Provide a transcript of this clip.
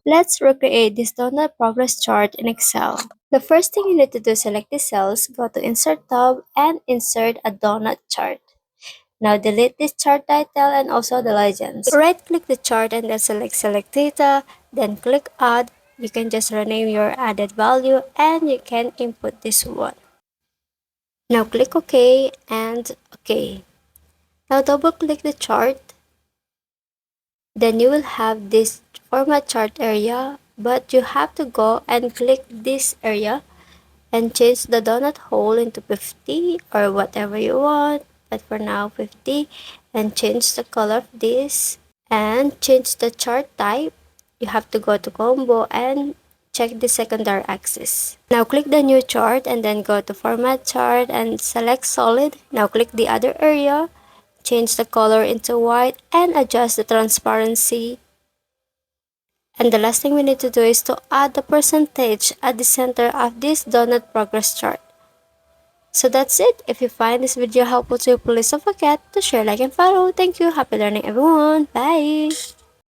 Let's recreate this donut progress chart in Excel. The first thing you need to do is select the cells, go to Insert tab, and insert a donut chart. Now delete this chart title and also the legends. Right-click the chart and then select data, then click add. You can just rename your added value and you can input this one. Now click OK and OK. Now double click the chart. Then you will have this format chart area, but you have to go and click this area and change the donut hole into 50 or whatever you want, but for now 50, and change the color of this and change the chart type. You have to go to combo and check the secondary axis. Now click the new chart and then go to format chart and select solid. Now click the other area, change the color into white and adjust the transparency. And the last thing we need to do is to add the percentage at the center of this donut progress chart. So that's it. If you find this video helpful to you, please don't forget to share, like, and follow. Thank you. Happy learning, everyone. Bye.